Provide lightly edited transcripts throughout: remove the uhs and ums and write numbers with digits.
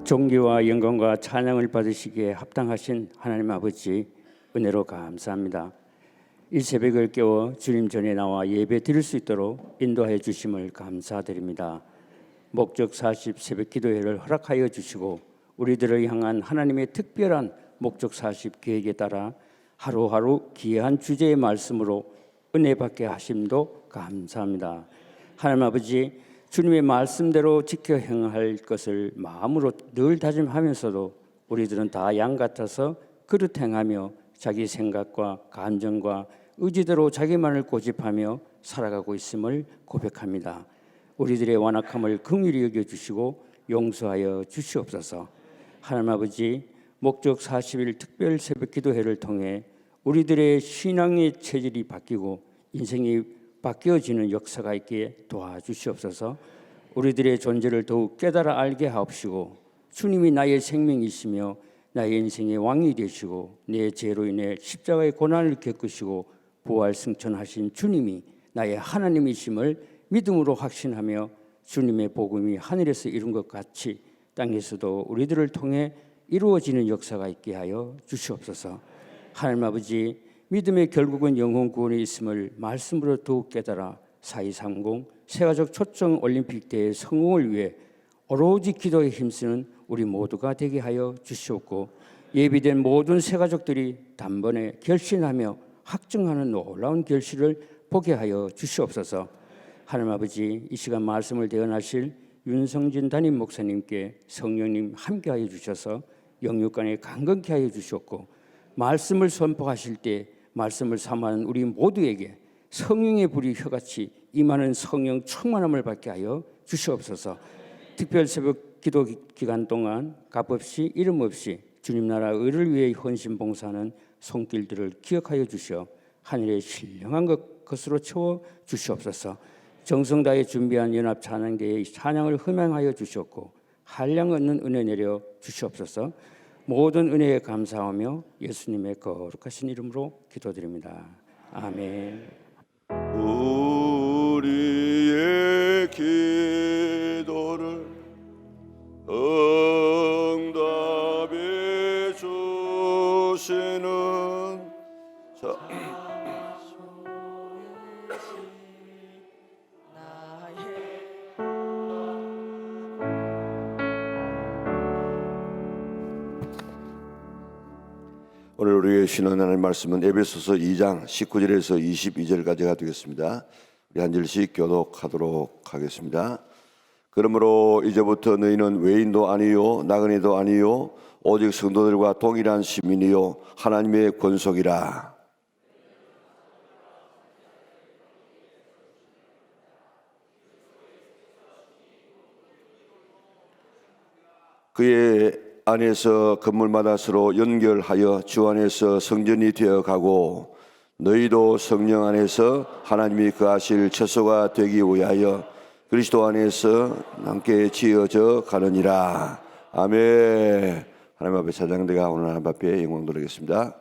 존귀와 영광과 찬양을 받으시기에 합당하신 하나님 아버지, 은혜로 감사합니다. 이 새벽을 깨워 주님 전에 나와 예배 드릴 수 있도록 인도하여 주심을 감사드립니다. 목적 40 새벽 기도회를 허락하여 주시고 우리들을 향한 하나님의 특별한 목적 40 계획에 따라 하루하루 귀한 주제의 말씀으로 은혜 받게 하심도 감사합니다. 하나님 아버지, 주님의 말씀대로 지켜 행할 것을 마음으로 늘 다짐하면서도 우리들은 다 양 같아서 그릇 행하며 자기 생각과 감정과 의지대로 자기만을 고집하며 살아가고 있음을 고백합니다. 우리들의 완악함을 긍휼히 여겨주시고 용서하여 주시옵소서. 하나님 아버지, 목적 40일 특별 새벽 기도회를 통해 우리들의 신앙의 체질이 바뀌고 인생이 바뀌어지는 역사가 있기에 도와주시옵소서. 우리들의 존재를 더욱 깨달아 알게 하옵시고 주님이 나의 생명이시며 나의 인생의 왕이 되시고 내 죄로 인해 십자가의 고난을 겪으시고 부활 승천하신 주님이 나의 하나님이심을 믿음으로 확신하며 주님의 복음이 하늘에서 이룬 것 같이 땅에서도 우리들을 통해 이루어지는 역사가 있게 하여 주시옵소서. 하나님 아버지, 믿음의 결국은 영혼 구원이 있음을 말씀으로 더욱 깨달아 4230 세가족 초청 올림픽 대회 성공을 위해 오로지 기도에 힘쓰는 우리 모두가 되게 하여 주시옵고 예비된 모든 세가족들이 단번에 결신하며 확증하는 놀라운 결실을 보게 하여 주시옵소서. 하나님 아버지, 이 시간 말씀을 대언하실 윤성진 담임 목사님께 성령님 함께하여 주셔서 영육간에 강건케 하여 주시옵고 말씀을 선포하실 때 말씀을 삼하는 우리 모두에게 성령의 불이 혀같이 임하는 성령 충만함을 받게 하여 주시옵소서. 특별 새벽 기도 기간 동안 값없이 이름 없이 주님 나라 의를 위해 헌신 봉사하는 손길들을 기억하여 주시어 하늘의 신령한 것으로 채워 주시옵소서. 정성 다해 준비한 연합 찬양대의 찬양을 흠양하여 주시옵고 한량 얻는 은혜 내려 주시옵소서. 모든 은혜에 감사하며 예수님의 거룩하신 이름으로 기도드립니다. 아멘. 우리의 기도를 응답해 주시는 오늘 우리의 신앙 나눌 말씀은 에베소서 2장 19절에서 22절까지가 되겠습니다. 우리 한 절씩 교독하도록 하겠습니다. 그러므로 이제부터 너희는 외인도 아니요 나그네도 아니요 오직 성도들과 동일한 시민이요 하나님의 권속이라. 그의 안에서 건물마다 서로 연결하여 주 안에서 성전이 되어가고 너희도 성령 안에서 하나님이 거하실 처소가 되기 위하여 그리스도 안에서 함께 지어져 가느니라. 아멘. 하나님 앞에 찬양대가 오늘 하나님 앞에 영광 돌리겠습니다.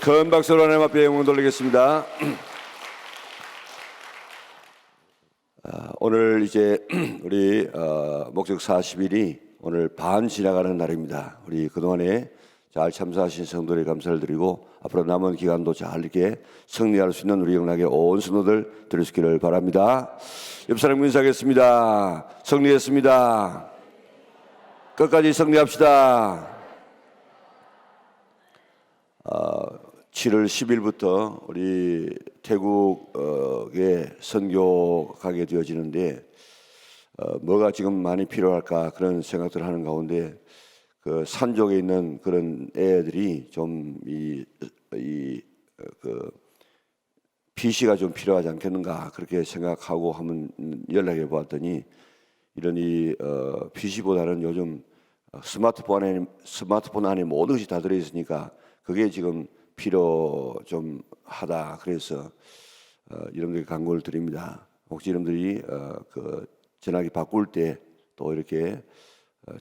큰 박수로 하나님 앞에 영광 돌리겠습니다. 오늘 이제 우리 목적 40일이 오늘 반 지나가는 날입니다. 우리 그동안에 잘 참석하신 성도들에 감사를 드리고 앞으로 남은 기간도 잘 이렇게 승리할 수 있는 우리 영락의 온 성도들 들으시기를 바랍니다. 옆 사람 인사하겠습니다. 승리했습니다. 끝까지 승리합시다. 7월 10일부터 우리 태국에 선교 가게 되어지는데 뭐가 지금 많이 필요할까 그런 생각들을 하는 가운데 그 산족에 있는 그런 애들이 좀 PC가 좀 필요하지 않겠는가 그렇게 생각하고 한번 연락해 보았더니 이런 PC보다는 요즘 스마트폰 안에 모든 것이 다 들어 있으니까 그게 지금 필요 좀 하다. 그래서 여러분들께 간구를 드립니다. 혹시 여러분들이 그 전화기 바꿀 때 또 이렇게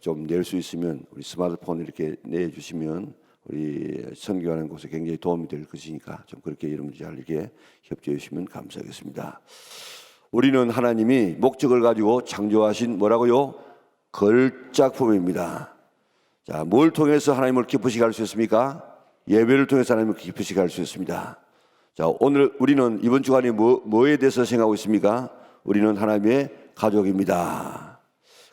좀 낼 수 있으면 우리 스마트폰 이렇게 내주시면 우리 선교하는 곳에 굉장히 도움이 될 것이니까 좀 그렇게 여러분들이 잘 이렇게 협조해 주시면 감사하겠습니다. 우리는 하나님이 목적을 가지고 창조하신 뭐라고요? 걸작품입니다. 자, 뭘 통해서 하나님을 기쁘시게 할 수 있습니까? 예배를 통해서 하나님을 기쁘시게 할 수 있습니다. 자, 오늘 우리는 이번 주간에 뭐에 대해서 생각하고 있습니까? 우리는 하나님의 가족입니다.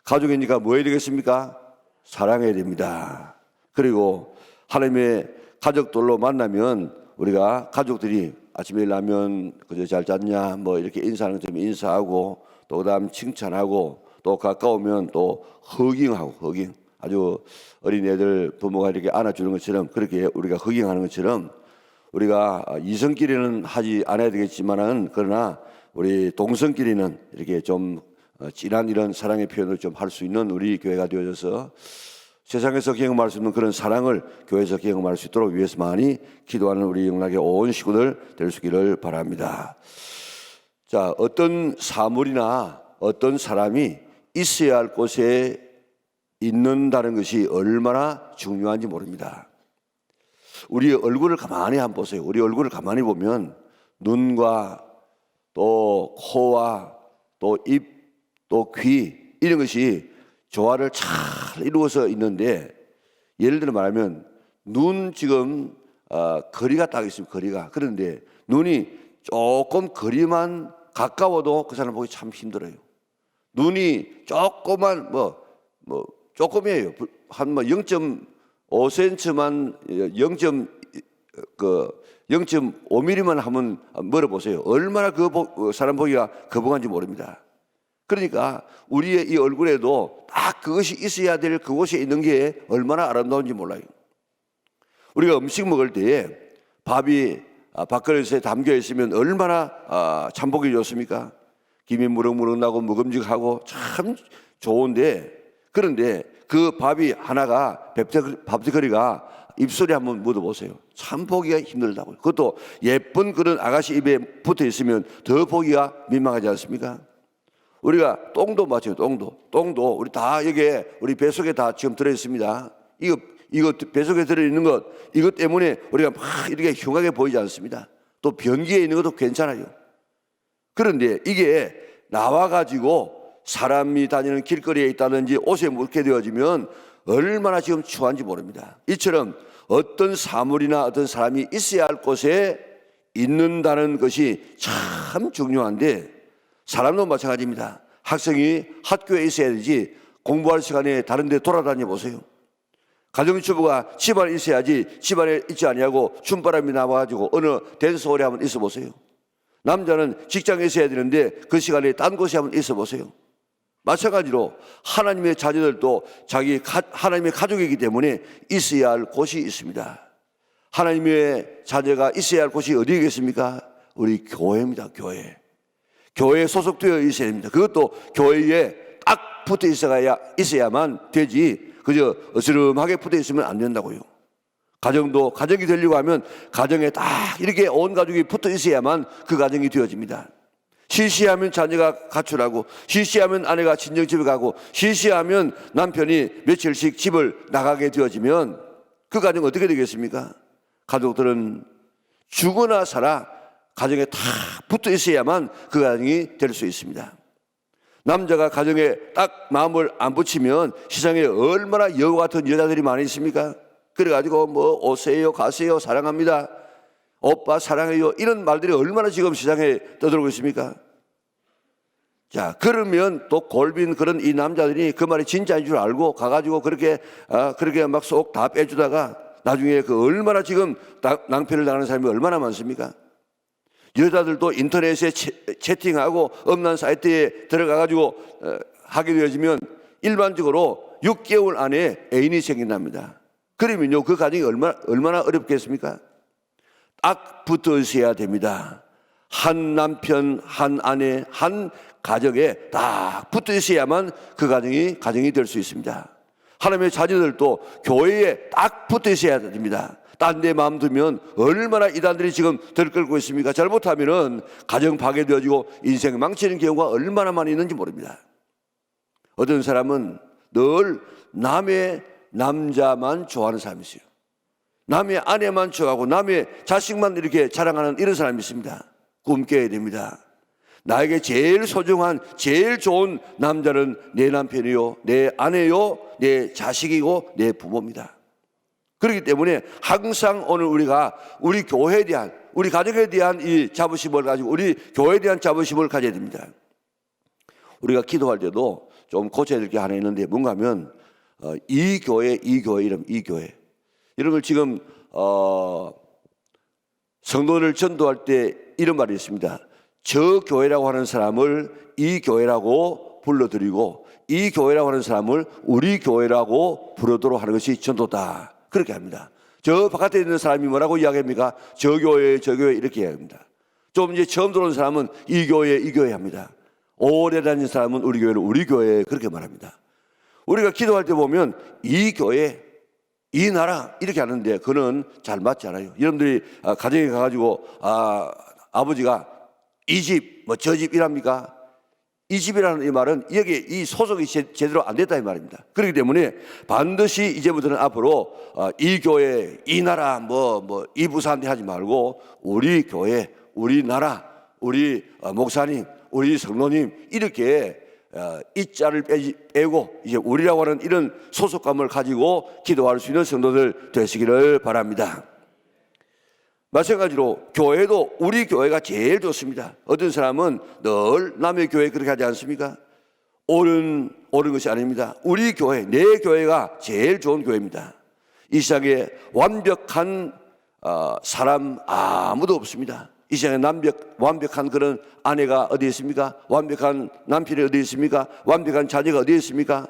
가족이니까 뭐 해야 되겠습니까? 사랑해야 됩니다. 그리고 하나님의 가족들로 만나면 우리가 가족들이 아침에 라면 그저 잘 잤냐 뭐 이렇게 인사하는 것처럼 인사하고 또 그다음 칭찬하고 또 가까우면 또 허깅하고 아주 어린애들 부모가 이렇게 안아주는 것처럼 그렇게 우리가 허깅하는 것처럼 우리가 이성끼리는 하지 않아야 되겠지만은 그러나 우리 동성끼리는 이렇게 좀 진한 이런 사랑의 표현을 좀 할 수 있는 우리 교회가 되어져서 세상에서 경험할 수 있는 그런 사랑을 교회에서 경험할 수 있도록 위해서 많이 기도하는 우리 영락의 온 식구들 될 수 있기를 바랍니다. 자, 어떤 사물이나 어떤 사람이 있어야 할 곳에 있는다는 것이 얼마나 중요한지 모릅니다. 우리 얼굴을 가만히 한번 보세요. 우리 얼굴을 가만히 보면 눈과 또 코와 또 입, 또 귀 이런 것이 조화를 잘 이루어서 있는데 예를 들어 말하면 눈 지금 거리가 딱 있습니다. 거리가. 그런데 눈이 조금 거리만 가까워도 그 사람 보기 참 힘들어요. 눈이 조금만 조금이에요. 한 0.5cm만 0.5mm만 한번 멀어보세요. 얼마나 그 사람 보기가 거북한지 모릅니다. 그러니까 우리의 이 얼굴에도 딱 그것이 있어야 될 그곳에 있는 게 얼마나 아름다운지 몰라요. 우리가 음식 먹을 때에 밥이 밥그릇에 담겨 있으면 얼마나 참 보기 좋습니까? 김이 무럭무럭 나고 먹음직하고 참 좋은데 그런데 그 밥이 하나가 밥지거리가 입술에 한번 묻어보세요. 참 보기가 힘들다고요. 그것도 예쁜 그런 아가씨 입에 붙어 있으면 더 보기가 민망하지 않습니까? 우리가 똥도 마찬가지예요. 똥도 우리 다 여기에 우리 뱃속에 다 지금 들어 있습니다. 이거 뱃속에 들어 있는 것 이것 때문에 우리가 막 이렇게 흉하게 보이지 않습니다. 또 변기에 있는 것도 괜찮아요. 그런데 이게 나와 가지고 사람이 다니는 길거리에 있다든지 옷에 묻게 되어지면 얼마나 지금 추한지 모릅니다. 이처럼 어떤 사물이나 어떤 사람이 있어야 할 곳에 있는다는 것이 참 중요한데 사람도 마찬가지입니다. 학생이 학교에 있어야 되지 공부할 시간에 다른 데 돌아다녀 보세요. 가정주부가 집안에 있어야지 집안에 있지 않냐고 춤바람이 나와가지고 어느 댄스홀에 한번 있어 보세요. 남자는 직장에 있어야 되는데 그 시간에 딴 곳에 한번 있어 보세요. 마찬가지로 하나님의 자녀들도 하나님의 가족이기 때문에 있어야 할 곳이 있습니다. 하나님의 자녀가 있어야 할 곳이 어디겠습니까? 우리 교회입니다. 교회에 소속되어 있어야 됩니다. 그것도 교회에 딱 붙어 있어야만 되지 그저 어스름하게 붙어 있으면 안 된다고요. 가정이 되려고 하면 가정에 딱 이렇게 온 가족이 붙어 있어야만 그 가정이 되어집니다. 시시하면 자녀가 가출하고 시시하면 아내가 친정집에 가고 시시하면 남편이 며칠씩 집을 나가게 되어지면 그 가정 어떻게 되겠습니까? 가족들은 죽거나 살아 가정에 다 붙어 있어야만 그 가정이 될 수 있습니다. 남자가 가정에 딱 마음을 안 붙이면 세상에 얼마나 여우 같은 여자들이 많이 있습니까? 그래가지고 뭐 오세요 가세요 사랑합니다 오빠 사랑해요 이런 말들이 얼마나 지금 세상에 떠들고 있습니까? 자, 그러면 또 골빈 그런 이 남자들이 그 말이 진짜인 줄 알고 가가지고 그렇게 막 쏙 다 빼주다가 나중에 그 얼마나 지금 낭패를 당하는 사람이 얼마나 많습니까? 여자들도 인터넷에 채팅하고 음란 사이트에 들어가가지고 하게 되어지면 일반적으로 6개월 안에 애인이 생긴답니다. 그러면요, 그 가정이 얼마나 어렵겠습니까? 딱 붙어 있어야 됩니다. 한 남편, 한 아내, 한 가정에 딱 붙어 있어야만 그 가정이 될 수 있습니다. 하나님의 자녀들도 교회에 딱 붙어 있어야 됩니다. 딴 데 마음 두면 얼마나 이단들이 지금 들끓고 있습니까? 잘못하면은 가정 파괴되어지고 인생 망치는 경우가 얼마나 많이 있는지 모릅니다. 어떤 사람은 늘 남의 남자만 좋아하는 사람이 있어요. 남의 아내만 좋아하고 남의 자식만 이렇게 자랑하는 이런 사람이 있습니다. 꿈 깨야 됩니다. 나에게 제일 소중한 제일 좋은 남자는 내 남편이요, 내 아내요, 내 자식이고 내 부모입니다. 그렇기 때문에 항상 오늘 우리가 우리 교회에 대한, 우리 가족에 대한 이 자부심을 가지고 우리 교회에 대한 자부심을 가져야 됩니다. 우리가 기도할 때도 좀 고쳐야 될 게 하나 있는데 뭔가 하면 이 교회 이름 이 교회 이런 걸 지금 성도를 전도할 때 이런 말이 있습니다. 저 교회라고 하는 사람을 이 교회라고 불러드리고 이 교회라고 하는 사람을 우리 교회라고 부르도록 하는 것이 전도다. 그렇게 합니다. 저 바깥에 있는 사람이 뭐라고 이야기합니까? 저 교회 이렇게 이야기합니다. 좀 이제 처음 들어온 사람은 이 교회 합니다. 오래 다닌 사람은 우리 교회를 우리 교회 그렇게 말합니다. 우리가 기도할 때 보면 이 교회, 이 나라 이렇게 하는데 그는 잘 맞지 않아요. 여러분들이 가정에 가가지고 아버지가 이 집, 뭐 저 집 이랍니까? 이 집이라는 이 말은 여기 이 소속이 제대로 안 됐다 이 말입니다. 그렇기 때문에 반드시 이제부터는 앞으로 이 교회, 이 나라, 이 부산대 하지 말고 우리 교회, 우리 나라, 우리 목사님, 우리 성도님 이렇게 이 자를 빼고 이제 우리라고 하는 이런 소속감을 가지고 기도할 수 있는 성도들 되시기를 바랍니다. 마찬가지로 교회도 우리 교회가 제일 좋습니다. 어떤 사람은 늘 남의 교회 그렇게 하지 않습니까? 옳은 것이 아닙니다. 우리 교회, 내 교회가 제일 좋은 교회입니다. 이 세상에 완벽한 사람 아무도 없습니다. 이 세상에 완벽한 그런 아내가 어디 있습니까? 완벽한 남편이 어디 있습니까? 완벽한 자녀가 어디 있습니까?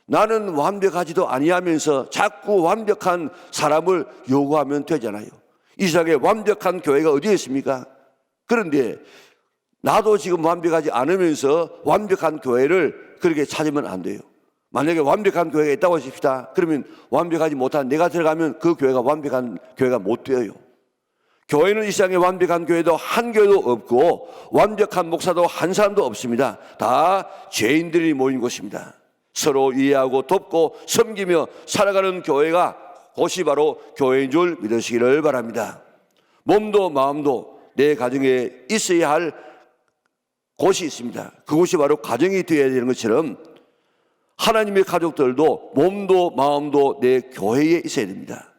나는 완벽하지도 아니하면서 자꾸 완벽한 사람을 요구하면 되잖아요. 이 세상에 완벽한 교회가 어디에 있습니까? 그런데 나도 지금 완벽하지 않으면서 완벽한 교회를 그렇게 찾으면 안 돼요. 만약에 완벽한 교회가 있다고 하십시다. 그러면 완벽하지 못한 내가 들어가면 그 교회가 완벽한 교회가 못 되어요. 교회는 이 세상에 완벽한 교회도 한 교회도 없고 완벽한 목사도 한 사람도 없습니다. 다 죄인들이 모인 곳입니다. 서로 이해하고 돕고 섬기며 살아가는 교회가 그것이 바로 교회인 줄 믿으시기를 바랍니다. 몸도 마음도 내 가정에 있어야 할 곳이 있습니다. 그곳이 바로 가정이 되어야 되는 것처럼 하나님의 가족들도 몸도 마음도 내 교회에 있어야 됩니다.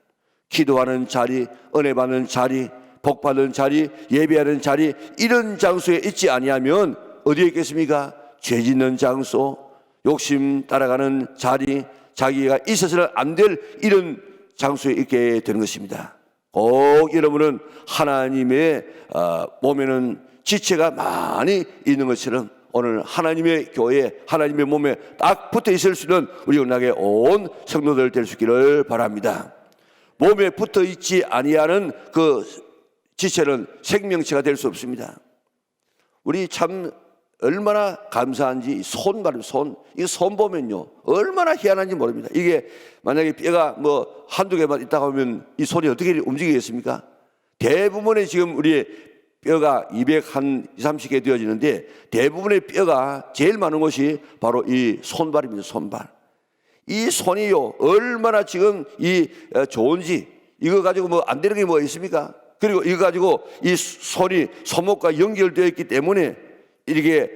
기도하는 자리, 은혜 받는 자리, 복 받는 자리, 예배하는 자리 이런 장소에 있지 아니하면 어디에 있겠습니까? 죄 짓는 장소, 욕심 따라가는 자리, 자기가 있어서는 안 될 이런 장소에 있게 되는 것입니다. 꼭 여러분은 하나님의 몸에는 지체가 많이 있는 것처럼 오늘 하나님의 교회에 하나님의 몸에 딱 붙어 있을 수 있는 우리 은하계 온 성도들 될 수 있기를 바랍니다. 몸에 붙어 있지 아니하는 그 지체는 생명체가 될 수 없습니다. 우리 참 얼마나 감사한지 손 이 손 보면요 얼마나 희한한지 모릅니다. 이게 만약에 뼈가 뭐 한두 개만 있다고 하면 이 손이 어떻게 움직이겠습니까? 대부분의 지금 우리의 뼈가 230개 되어지는데 대부분의 뼈가 제일 많은 곳이 바로 이 손발입니다. 손발. 이 손이요 얼마나 지금 이 좋은지 이거 가지고 뭐 안 되는 게 뭐 있습니까? 그리고 이거 가지고 이 손이 손목과 연결되어 있기 때문에 이렇게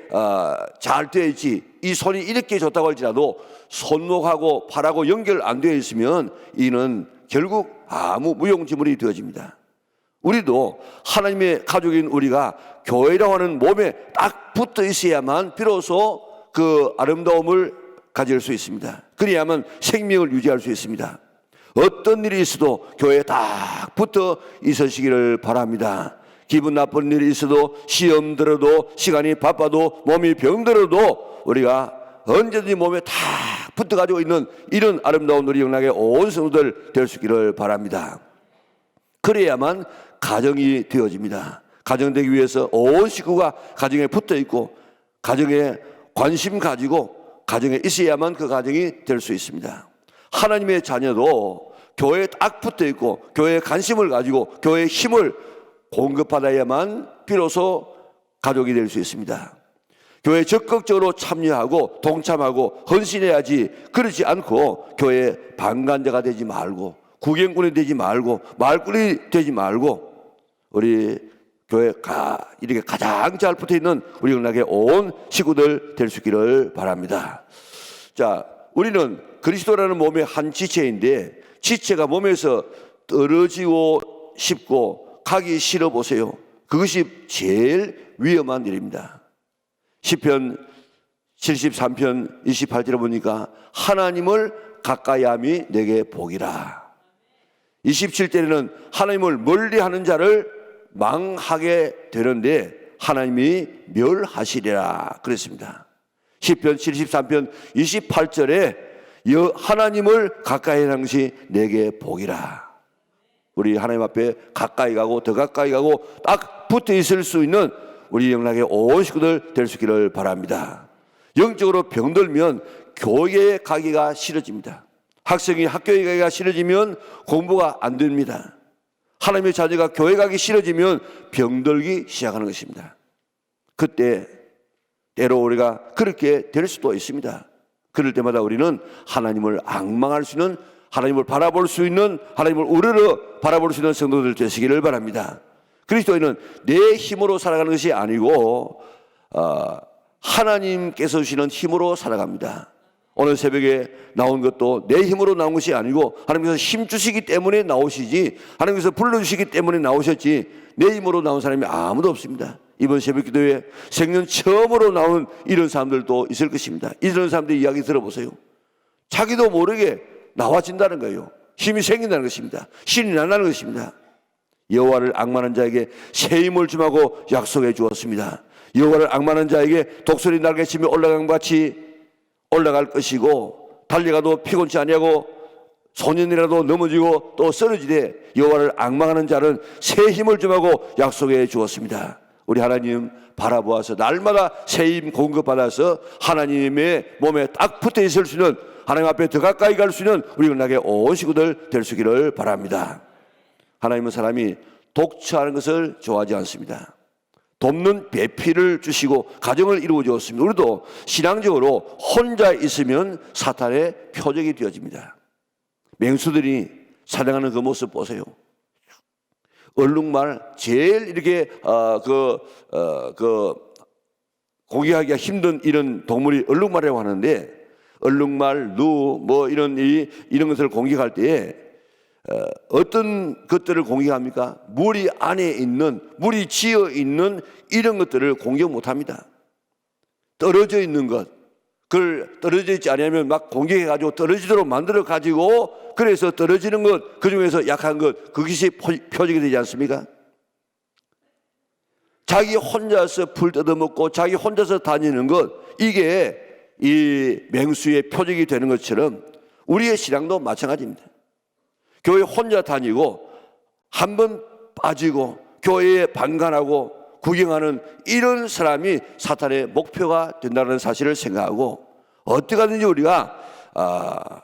잘 되어 있지, 이 손이 이렇게 좋다고 할지라도 손목하고 팔하고 연결 안 되어 있으면 이는 결국 아무 무용지물이 되어집니다. 우리도 하나님의 가족인 우리가 교회라고 하는 몸에 딱 붙어 있어야만 비로소 그 아름다움을 가질 수 있습니다. 그래야만 생명을 유지할 수 있습니다. 어떤 일이 있어도 교회에 딱 붙어 있으시기를 바랍니다. 기분 나쁜 일이 있어도, 시험 들어도, 시간이 바빠도, 몸이 병들어도 우리가 언제든지 몸에 다 붙어 가지고 있는 이런 아름다운 우리 영락의 온 성도들 될 수 있기를 바랍니다. 그래야만 가정이 되어집니다. 가정되기 위해서 온 식구가 가정에 붙어 있고 가정에 관심 가지고 가정에 있어야만 그 가정이 될 수 있습니다. 하나님의 자녀도 교회에 딱 붙어 있고 교회에 관심을 가지고 교회의 힘을 공급받아야만 비로소 가족이 될 수 있습니다. 교회에 적극적으로 참여하고 동참하고 헌신해야지, 그렇지 않고 교회의 방관자가 되지 말고 구경꾼이 되지 말고 말꾼이 되지 말고 우리 교회가 이렇게 가장 잘 붙어있는 우리 영락의 온 식구들 될 수 있기를 바랍니다. 자, 우리는 그리스도라는 몸의 한 지체인데 지체가 몸에서 떨어지고 싶고 가기 싫어 보세요. 그것이 제일 위험한 일입니다. 시편 73편 28절에 보니까 하나님을 가까이 함이 내게 복이라. 27절에는 하나님을 멀리하는 자를 망하게 되는데 하나님이 멸하시리라 그랬습니다. 시편 73편 28절에 하나님을 가까이 하는 것이 내게 복이라. 우리 하나님 앞에 가까이 가고 더 가까이 가고 딱 붙어 있을 수 있는 우리 영락의 온 식구들 될 수 있기를 바랍니다. 영적으로 병들면 교회에 가기가 싫어집니다. 학생이 학교에 가기가 싫어지면 공부가 안 됩니다. 하나님의 자녀가 교회 가기 싫어지면 병들기 시작하는 것입니다. 그때 때로 우리가 그렇게 될 수도 있습니다. 그럴 때마다 우리는 하나님을 앙망할 수 있는, 하나님을 바라볼 수 있는, 하나님을 우러러 바라볼 수 있는 성도들 되시기를 바랍니다. 그리스도인은 내 힘으로 살아가는 것이 아니고 하나님께서 주시는 힘으로 살아갑니다. 오늘 새벽에 나온 것도 내 힘으로 나온 것이 아니고 하나님께서 힘 주시기 때문에 나오시지, 하나님께서 불러주시기 때문에 나오셨지, 내 힘으로 나온 사람이 아무도 없습니다. 이번 새벽 기도에 생년 처음으로 나온 이런 사람들도 있을 것입니다. 이런 사람들 이야기 들어보세요. 자기도 모르게 나와진다는 거예요. 힘이 생긴다는 것입니다. 신이 난다는 것입니다. 여호와를 앙망하는 자에게 새 힘을 주마고 약속해 주었습니다. 여호와를 앙망하는 자에게 독수리 날개치며 올라간 같이 올라갈 것이고 달려가도 피곤치 아니하고 소년이라도 넘어지고 또 쓰러지되 여호와를 앙망하는 자는 새 힘을 주마고 약속해 주었습니다. 우리 하나님 바라보아서 날마다 새 힘 공급받아서 하나님의 몸에 딱 붙어 있을 수 있는, 하나님 앞에 더 가까이 갈 수 있는 우리 영락의 온 식구들 될 수 있기를 바랍니다. 하나님은 사람이 독처하는 것을 좋아하지 않습니다. 돕는 배필을 주시고 가정을 이루어 주었습니다. 우리도 신앙적으로 혼자 있으면 사탄의 표적이 되어집니다. 맹수들이 사냥하는 그 모습 보세요. 얼룩말 제일 이렇게 공격하기가 힘든 이런 동물이 얼룩말이라고 하는데, 얼룩말, 누 이런 것을 공격할 때에 어떤 것들을 공격합니까? 무리 안에 있는, 물이 지어 있는 이런 것들을 공격 못합니다. 떨어져 있는 것, 그걸 떨어져 있지 않으면 막 공격해가지고 떨어지도록 만들어가지고, 그래서 떨어지는 것, 그 중에서 약한 것, 그것이 표적이 되지 않습니까? 자기 혼자서 풀 뜯어먹고 자기 혼자서 다니는 것, 이게 이 맹수의 표적이 되는 것처럼 우리의 신앙도 마찬가지입니다. 교회 혼자 다니고 한번 빠지고 교회에 방관하고 구경하는 이런 사람이 사탄의 목표가 된다는 사실을 생각하고, 어떻게 하든지 우리가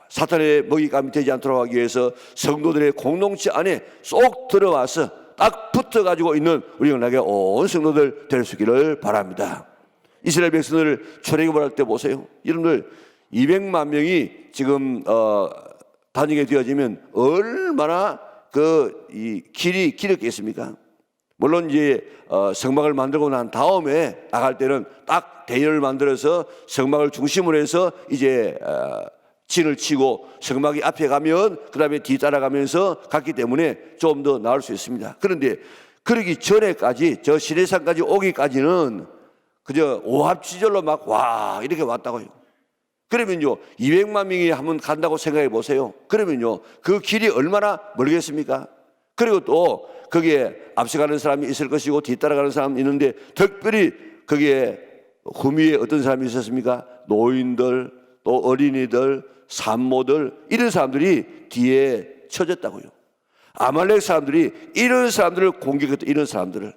사탄의 먹잇감이 되지 않도록 하기 위해서 성도들의 공동체 안에 쏙 들어와서 딱 붙어가지고 있는 우리 영락의 온 성도들 될 수 있기를 바랍니다. 이스라엘 백성을 출애굽할 때 보세요. 여러분들 200만 명이 지금 다니게 되어지면 얼마나 이 길이 길었겠습니까? 물론 이제 성막을 만들고 난 다음에 나갈 때는 딱 대열을 만들어서 성막을 중심으로 해서 이제 진을 치고 성막이 앞에 가면 그 다음에 뒤 따라가면서 갔기 때문에 좀 더 나을 수 있습니다. 그런데 그러기 전에까지 저 시내산까지 오기까지는 그저 오합지졸로 막 와 이렇게 왔다고요. 그러면요 200만 명이 한번 간다고 생각해 보세요. 그러면요 그 길이 얼마나 멀겠습니까? 그리고 또 거기에 앞서가는 사람이 있을 것이고 뒤따라가는 사람이 있는데 특별히 거기에 후미에 어떤 사람이 있었습니까? 노인들 또 어린이들 산모들 이런 사람들이 뒤에 쳐졌다고요. 아말렉 사람들이 이런 사람들을 공격했다. 이런 사람들을.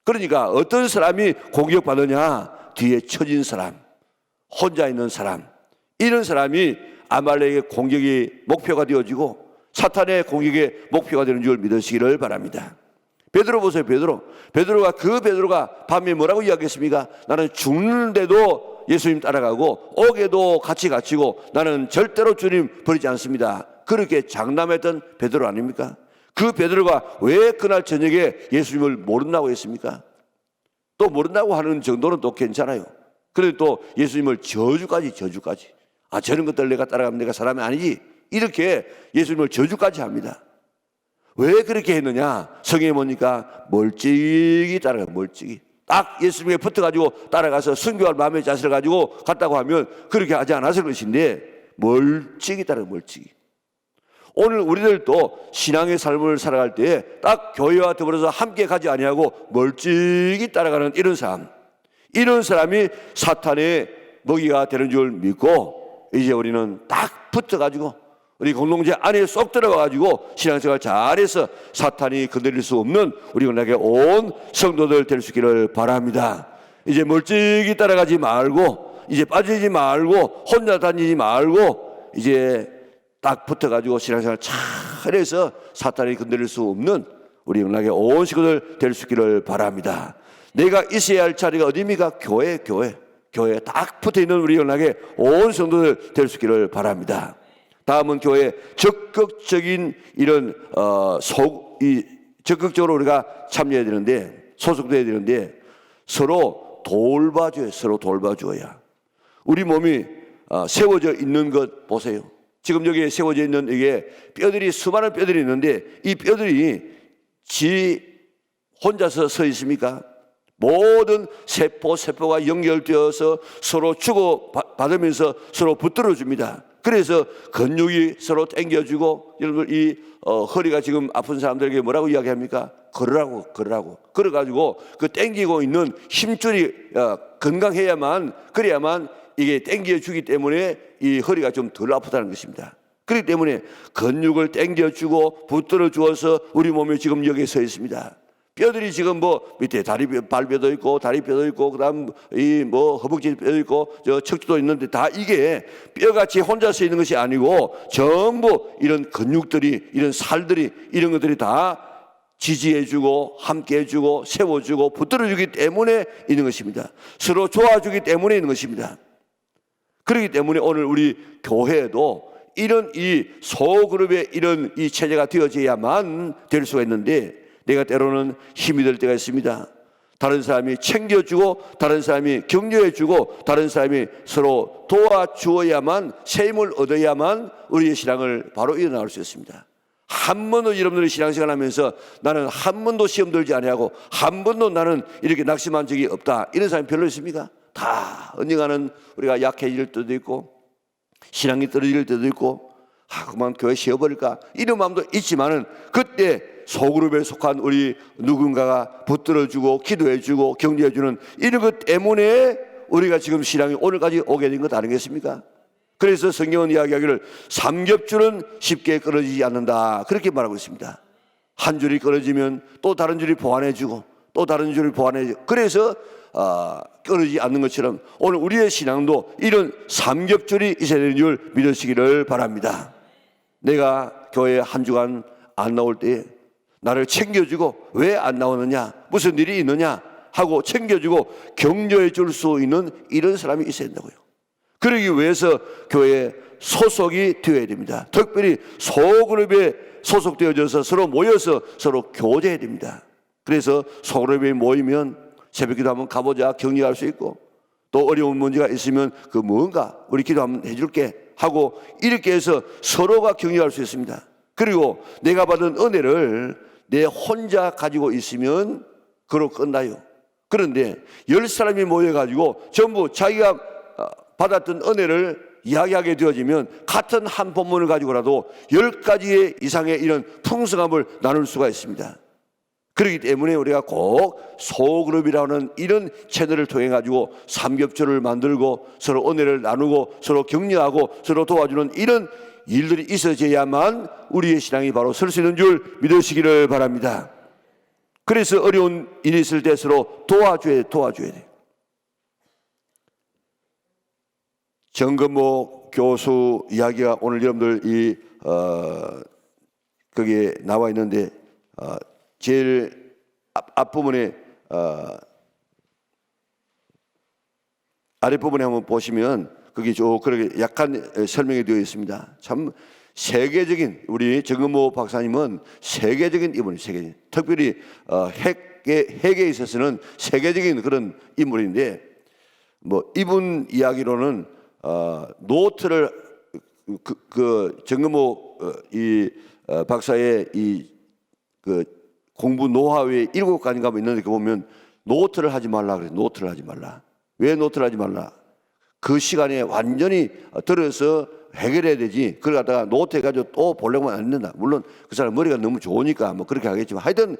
그러니까 어떤 사람이 공격받느냐? 뒤에 쳐진 사람, 혼자 있는 사람, 이런 사람이 아말렉의 공격의 목표가 되어지고 사탄의 공격의 목표가 되는 줄 믿으시기를 바랍니다. 베드로 보세요. 베드로가 밤에 뭐라고 이야기했습니까? 나는 죽는데도 예수님 따라가고 옥에도 같이 갇히고 나는 절대로 주님 버리지 않습니다. 그렇게 장담했던 베드로 아닙니까? 그 베드로가 왜 그날 저녁에 예수님을 모른다고 했습니까? 또 모른다고 하는 정도는 또 괜찮아요. 그런데 또 예수님을 저주까지 저런 것들 내가 따라가면 내가 사람이 아니지 이렇게 예수님을 저주까지 합니다. 왜 그렇게 했느냐? 성경에 보니까 멀찍이 따라가. 멀찍이 딱 예수님에 붙어가지고 따라가서 순교할 마음의 자세를 가지고 갔다고 하면 그렇게 하지 않았을 것인데 멀찍이 따라가. 멀찍이. 오늘 우리들도 신앙의 삶을 살아갈 때 딱 교회와 더불어서 함께 가지 아니하고 멀찍이 따라가는 이런 사람이 사탄의 먹이가 되는 줄 믿고 이제 우리는 딱 붙어가지고 우리 공동체 안에 쏙 들어가가지고 신앙생활 잘해서 사탄이 건드릴 수 없는 우리 건강에 온 성도들 될 수 있기를 바랍니다. 이제 멀찍이 따라가지 말고 이제 빠지지 말고 혼자 다니지 말고 이제 딱 붙어가지고 신앙생활 잘해서 사탄이 건드릴 수 없는 우리 건강에 온 식구들 될 수 있기를 바랍니다. 내가 있어야 할 자리가 어디입니까? 교회에 딱 붙어있는 우리 건강에 온 성도들 될 수 있기를 바랍니다. 다음은 교회 적극적인 이런 적극적으로 우리가 참여해야 되는데 소속돼야 되는데 서로 돌봐줘야 우리 몸이 세워져 있는 것 보세요. 지금 여기에 세워져 있는 이게 뼈들이 수많은 뼈들이 있는데 이 뼈들이 지 혼자서 서 있습니까? 모든 세포가 연결되어서 서로 주고받으면서 서로 붙들어줍니다. 그래서 근육이 서로 당겨주고 여러분 이 허리가 지금 아픈 사람들에게 뭐라고 이야기합니까? 걸으라고 걸어가지고 그 당기고 있는 힘줄이 건강해야만 그래야만 이게 당겨주기 때문에 이 허리가 좀 덜 아프다는 것입니다. 그렇기 때문에 근육을 당겨주고 붙들어주어서 우리 몸이 지금 여기에 서 있습니다. 뼈들이 지금 뭐 밑에 발뼈도 있고 다리뼈도 있고 그다음 이 뭐 허벅지 뼈도 있고 저 척추도 있는데 다 이게 뼈같이 혼자 서 있는 것이 아니고 전부 이런 근육들이 이런 살들이 이런 것들이 다 지지해주고 함께해주고 세워주고 붙들어주기 때문에 있는 것입니다. 서로 도와주기 때문에 있는 것입니다. 그렇기 때문에 오늘 우리 교회에도 이런 이 소그룹의 이런 이 체제가 되어져야만 될 수가 있는데 내가 때로는 힘이 될 때가 있습니다. 다른 사람이 챙겨주고 다른 사람이 격려해주고 다른 사람이 서로 도와주어야만 새 힘을 얻어야만 우리의 신앙을 바로 이어나갈 수 있습니다. 한 번도 여러분들이 신앙생활 하면서 나는 한 번도 시험 들지 아니하고 한 번도 나는 이렇게 낙심한 적이 없다 이런 사람이 별로 있습니까? 다 언젠가는 우리가 약해질 때도 있고 신앙이 떨어질 때도 있고 그만 교회 쉬어버릴까 이런 마음도 있지만은 그때 소그룹에 속한 우리 누군가가 붙들어주고 기도해주고 격려해주는 이런 것 때문에 우리가 지금 신앙이 오늘까지 오게 된 것 아니겠습니까? 그래서 성경은 이야기하기를 삼겹줄은 쉽게 끊어지지 않는다 그렇게 말하고 있습니다. 한 줄이 끊어지면 또 다른 줄이 보완해주고 또 다른 줄이 보완해주고 그래서 끊어지지 않는 것처럼 오늘 우리의 신앙도 이런 삼겹줄이 있어야 되는 줄 믿으시기를 바랍니다. 내가 교회에 한 주간 안 나올 때 나를 챙겨주고 왜 안 나오느냐 무슨 일이 있느냐 하고 챙겨주고 격려해 줄 수 있는 이런 사람이 있어야 된다고요. 그러기 위해서 교회에 소속이 되어야 됩니다. 특별히 소그룹에 소속되어져서 서로 모여서 서로 교제해야 됩니다. 그래서 소그룹에 모이면 새벽기도 한번 가보자 격려할 수 있고, 또 어려운 문제가 있으면 그 뭔가 우리 기도 한번 해줄게 하고 이렇게 해서 서로가 격려할 수 있습니다. 그리고 내가 받은 은혜를 내 혼자 가지고 있으면 그로 끝나요. 그런데 10사람이 모여가지고 전부 자기가 받았던 은혜를 이야기하게 되어지면 같은 한 본문을 가지고라도 10가지 이상의 이런 풍성함을 나눌 수가 있습니다. 그렇기 때문에 우리가 꼭 소그룹이라는 이런 채널을 통해 가지고 삼겹줄을 만들고 서로 은혜를 나누고 서로 격려하고 서로 도와주는 이런 일들이 있어져야만 우리의 신앙이 바로 설 수 있는 줄 믿으시기를 바랍니다. 그래서 어려운 일이 있을 때 서로 도와줘야 돼요. 정건모 교수 이야기가 오늘 여러분들 거기에 나와 있는데, 제일 앞부분에 아랫부분에 한번 보시면 거기 그렇게 약간 설명이 되어 있습니다. 참 세계적인, 우리 정건모 박사님은 세계적인 인물이에요. 세계적인. 특별히 핵에 있어서는 세계적인 그런 인물인데, 뭐 이분 이야기로는 노트를 정건모 박사의 그 공부 노하우에 7가지인가 뭐 있는데, 보면 노트를 하지 말라 그래요. 노트를 하지 말라. 왜 노트를 하지 말라? 그 시간에 완전히 들어서 해결해야 되지. 그걸 갖다가 노트 해가지고 또 보려고 안 된다. 물론 그 사람 머리가 너무 좋으니까 뭐 그렇게 하겠지만, 하여튼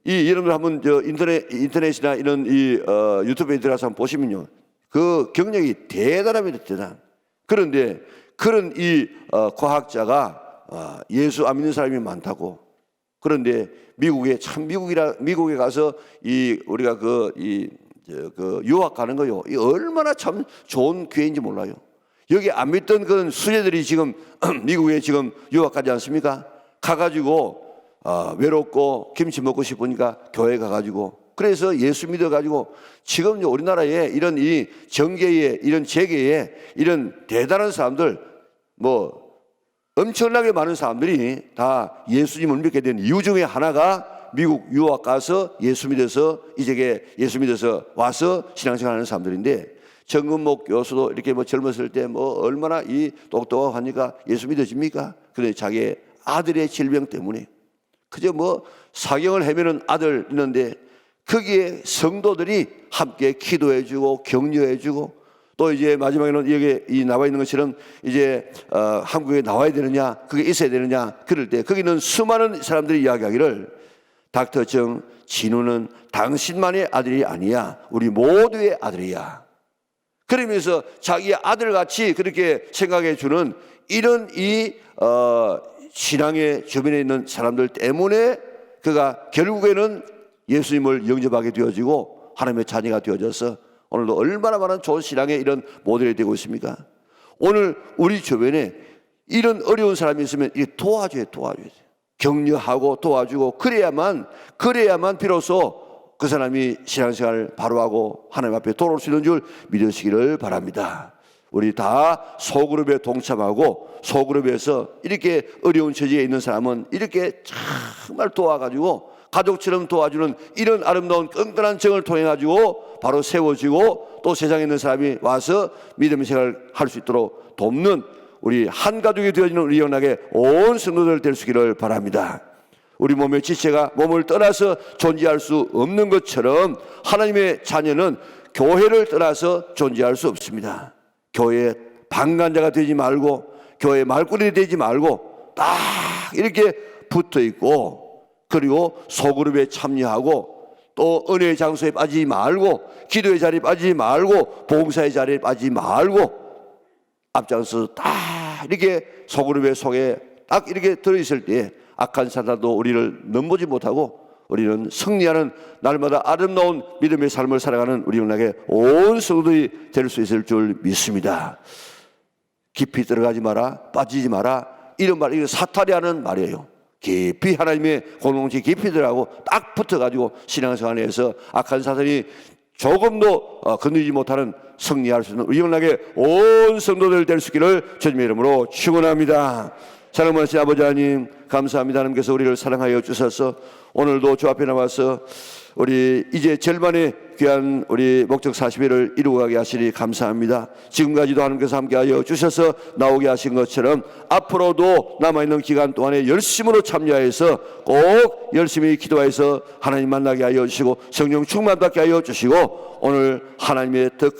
여러분들 한번 인터넷이나 이런 유튜브에 들어가서 한번 보시면요, 그 경력이 대단합니다. 대단. 그런데 그런 과학자가 예수 안 믿는 사람이 많다고. 그런데 미국에 가서 우리가 유학 가는 거요, 이 얼마나 참 좋은 기회인지 몰라요. 여기 안 믿던 그런 수제들이 지금 미국에 지금 유학 가지 않습니까? 가가지고 외롭고 김치 먹고 싶으니까 교회 가가지고, 그래서 예수 믿어가지고 지금 우리나라에 이런 이 정계에, 이런 재계에 이런 대단한 사람들, 뭐 엄청나게 많은 사람들이 다 예수님을 믿게 된 이유 중에 하나가 미국 유학 가서 예수 믿어서 예수 믿어서 와서 신앙생활하는 사람들인데, 정건모 교수도 이렇게 뭐 젊었을 때 뭐 얼마나 똑똑하니까 예수 믿어집니까? 그런데 자기 아들의 질병 때문에 그저 뭐 사경을 헤매는 아들 있는데, 거기에 성도들이 함께 기도해주고 격려해주고, 또 이제 마지막에는 여기 나와 있는 것처럼 이제 한국에 나와야 되느냐, 그게 있어야 되느냐, 그럴 때 거기는 수많은 사람들이 이야기하기를, 닥터 정, 진우는 당신만의 아들이 아니야, 우리 모두의 아들이야. 그러면서 자기 아들같이 그렇게 생각해 주는 이런 신앙의 주변에 있는 사람들 때문에 그가 결국에는 예수님을 영접하게 되어지고 하나님의 자녀가 되어져서 오늘도 얼마나 많은 좋은 신앙의 이런 모델이 되고 있습니까? 오늘 우리 주변에 이런 어려운 사람이 있으면 도와줘야 돼요. 격려하고 도와주고, 그래야만 비로소 그 사람이 신앙생활을 바로 하고 하나님 앞에 돌아올 수 있는 줄 믿으시기를 바랍니다. 우리 다 소그룹에 동참하고 소그룹에서 이렇게 어려운 처지에 있는 사람은 이렇게 정말 도와가지고 가족처럼 도와주는 이런 아름다운 끈끈한 정을 통해 가지고 바로 세워지고, 또 세상에 있는 사람이 와서 믿음의 생활을 할 수 있도록 돕는 우리 한 가족이 되어지는 우리 영락의 온 성도들 될 수 있기를 바랍니다. 우리 몸의 지체가 몸을 떠나서 존재할 수 없는 것처럼 하나님의 자녀는 교회를 떠나서 존재할 수 없습니다. 교회의 방관자가 되지 말고, 교회의 말꾼이 되지 말고 딱 이렇게 붙어 있고, 그리고 소그룹에 참여하고, 또 은혜의 장소에 빠지지 말고, 기도의 자리에 빠지지 말고, 봉사의 자리에 빠지지 말고, 앞장서서 딱 이렇게 소그룹의 속에 딱 이렇게 들어있을 때 악한 사단도 우리를 넘보지 못하고, 우리는 승리하는 날마다 아름다운 믿음의 삶을 살아가는 우리 영락의 온 성도들이 될 수 있을 줄 믿습니다. 깊이 들어가지 마라, 빠지지 마라, 이런 말, 이거 사탄이 하는 말이에요. 깊이 하나님의 공동체 깊이 들어가고 딱 붙어가지고 신앙생활에서 악한 사탄이 조금도 건드리지 못하는 승리할 수 있는 우리 영락의 온 성도들 될 수 있기를 주님의 이름으로 축원합니다. 사랑하신 아버지 하나님, 감사합니다. 하나님께서 우리를 사랑하여 주셔서 오늘도 주 앞에 나와서 우리 이제 절반의 귀한 우리 목적 40일을 이루고 가게 하시니 감사합니다. 지금까지도 하나님께서 함께하여 주셔서 나오게 하신 것처럼 앞으로도 남아있는 기간 동안에 열심으로 참여해서 꼭 열심히 기도해서 하나님 만나게 하여 주시고 성령 충만받게 하여 주시고 오늘 하나님의 더 큰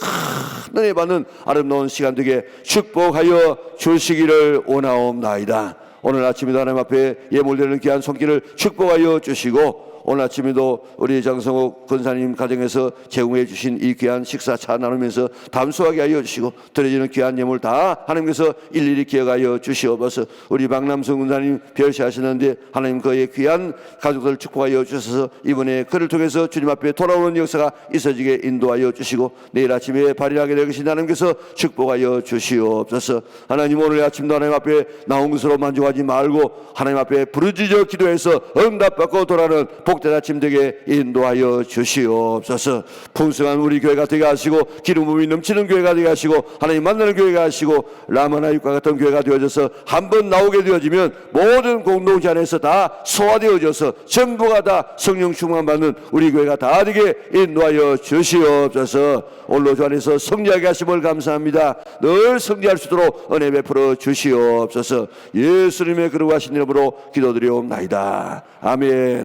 은혜 받는 아름다운 시간 되게 축복하여 주시기를 원하옵나이다. 오늘 아침에도 하나님 앞에 예물되는 귀한 손길을 축복하여 주시고 오늘 아침에도 우리 장성욱 권사님 가정에서 제공해 주신 이 귀한 식사차 나누면서 담소하게 하여 주시고 드려지는 귀한 예물 다 하나님께서 일일이 기억하여 주시옵소서. 우리 박남성 권사님 별시하시는데 하나님 그의 귀한 가족들 축복하여 주셔서 이번에 그를 통해서 주님 앞에 돌아오는 역사가 있어지게 인도하여 주시고 내일 아침에 발휘하게 될 것인 하나님께서 축복하여 주시옵소서. 하나님 오늘 아침도 하나님 앞에 나온 것으로 만족하지 말고 하나님 앞에 부르짖어 기도해서 응답받고 돌아오는 복된 아침 되게 인도하여 주시옵소서. 풍성한 우리 교회가 되게 하시고 기름 부음이 넘치는 교회가 되게 하시고 하나님 만나는 교회가 하시고 라마나육과 같은 교회가 되어져서 한번 나오게 되어지면 모든 공동체 안에서 다 소화되어져서 전부가 다 성령 충만받는 우리 교회가 다 되게 인도하여 주시옵소서. 오늘 주 안에서 성리하게 하심을 감사합니다. 늘 성리할 수 있도록 은혜 베풀어 주시옵소서. 예수님의 그러하신 이름으로 기도드리옵나이다. 아멘.